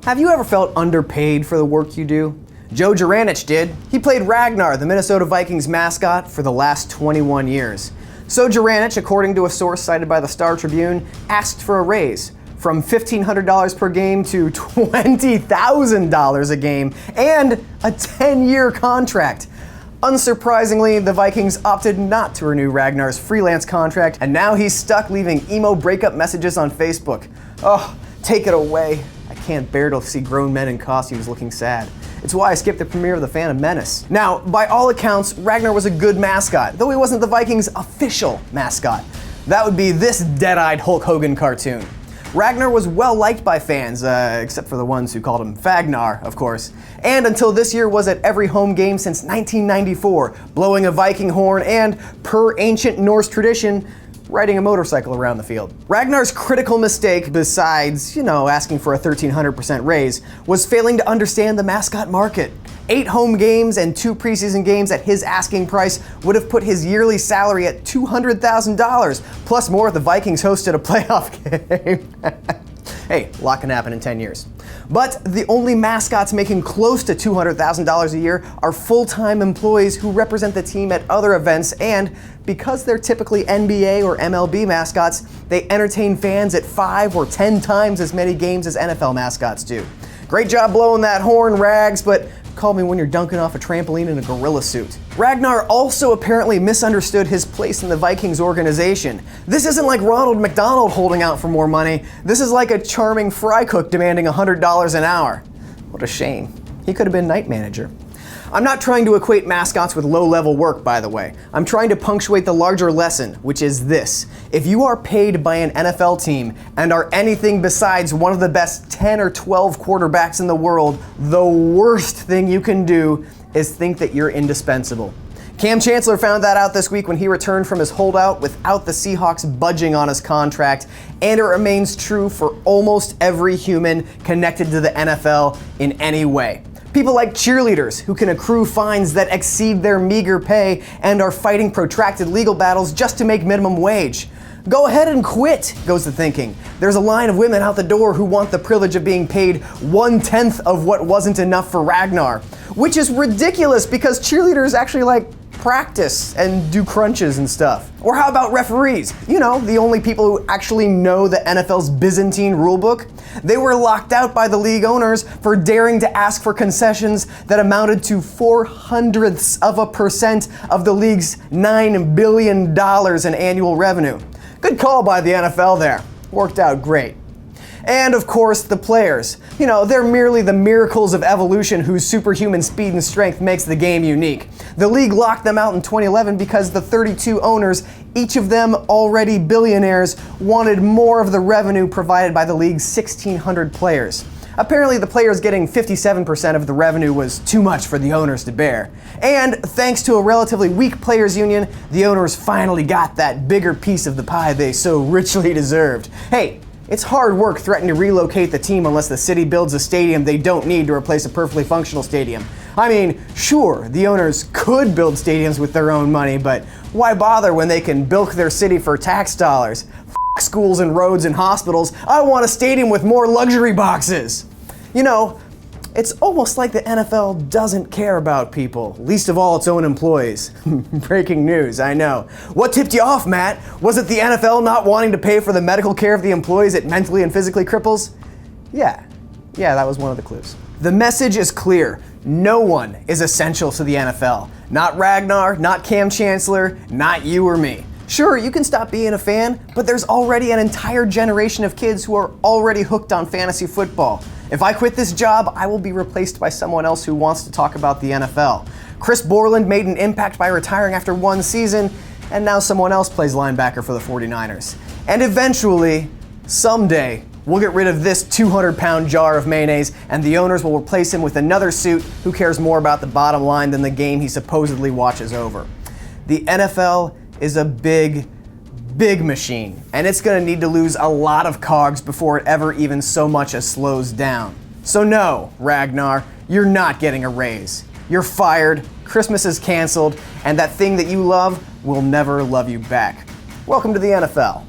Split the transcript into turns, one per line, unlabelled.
Have you ever felt underpaid for the work you do? Joe Juranich did. He played Ragnar, the Minnesota Vikings mascot, for the last 21 years. So Juranich, according to a source cited by the Star Tribune, asked for a raise from $1,500 per game to $20,000 a game and a 10-year contract. Unsurprisingly, the Vikings opted not to renew Ragnar's freelance contract, and now he's stuck leaving emo breakup messages on Facebook. Oh, take it away. I can't bear to see grown men in costumes looking sad. It's why I skipped the premiere of The Phantom Menace. Now, by all accounts, Ragnar was a good mascot, though he wasn't the Vikings' official mascot. That would be this dead-eyed Hulk Hogan cartoon. Ragnar was well liked by fans, except for the ones who called him Fagnar, of course. And until this year was at every home game since 1994, blowing a Viking horn and, per ancient Norse tradition, riding a motorcycle around the field. Ragnar's critical mistake, besides, asking for a 1,300% raise, was failing to understand the mascot market. 8 home games and 2 preseason games at his asking price would have put his yearly salary at $200,000, plus more if the Vikings hosted a playoff game. Hey, a lot can happen in 10 years. But the only mascots making close to $200,000 a year are full-time employees who represent the team at other events, and because they're typically NBA or MLB mascots, they entertain fans at 5 or 10 times as many games as NFL mascots do. Great job blowing that horn, Rags, but call me when you're dunking off a trampoline in a gorilla suit. Ragnar also apparently misunderstood his place in the Vikings organization. This isn't like Ronald McDonald holding out for more money. This is like a charming fry cook demanding $100 an hour. What a shame. He could have been night manager. I'm not trying to equate mascots with low-level work, by the way. I'm trying to punctuate the larger lesson, which is this. If you are paid by an NFL team and are anything besides one of the best 10 or 12 quarterbacks in the world, the worst thing you can do is think that you're indispensable. Cam Chancellor found that out this week when he returned from his holdout without the Seahawks budging on his contract, and it remains true for almost every human connected to the NFL in any way. People like cheerleaders who can accrue fines that exceed their meager pay and are fighting protracted legal battles just to make minimum wage. Go ahead and quit, goes the thinking. There's a line of women out the door who want the privilege of being paid 1/10 of what wasn't enough for Ragnar, which is ridiculous because cheerleaders actually practice and do crunches and stuff. Or how about referees? The only people who actually know the NFL's Byzantine rulebook. They were locked out by the league owners for daring to ask for concessions that amounted to 0.04% of the league's $9 billion in annual revenue. Good call by the NFL there. Worked out great. And of course, the players. They're merely the miracles of evolution whose superhuman speed and strength makes the game unique. The league locked them out in 2011 because the 32 owners, each of them already billionaires, wanted more of the revenue provided by the league's 1,600 players. Apparently, the players getting 57% of the revenue was too much for the owners to bear. And thanks to a relatively weak players' union, the owners finally got that bigger piece of the pie they so richly deserved. Hey, it's hard work threatening to relocate the team unless the city builds a stadium they don't need to replace a perfectly functional stadium. I mean, sure, the owners could build stadiums with their own money, but why bother when they can bilk their city for tax dollars? F schools and roads and hospitals. I want a stadium with more luxury boxes. It's almost like the NFL doesn't care about people, least of all its own employees. Breaking news, I know. What tipped you off, Matt? Was it the NFL not wanting to pay for the medical care of the employees it mentally and physically cripples? Yeah, that was one of the clues. The message is clear. No one is essential to the NFL. Not Ragnar, not Cam Chancellor, not you or me. Sure, you can stop being a fan, but there's already an entire generation of kids who are already hooked on fantasy football. If I quit this job, I will be replaced by someone else who wants to talk about the NFL. Chris Borland made an impact by retiring after 1 season, and now someone else plays linebacker for the 49ers. And eventually, someday, we'll get rid of this 200-pound jar of mayonnaise, and the owners will replace him with another suit who cares more about the bottom line than the game he supposedly watches over. The NFL is a big machine, and it's going to need to lose a lot of cogs before it ever even so much as slows down. So no, Ragnar, you're not getting a raise. You're fired, Christmas is canceled, and that thing that you love will never love you back. Welcome to the NFL.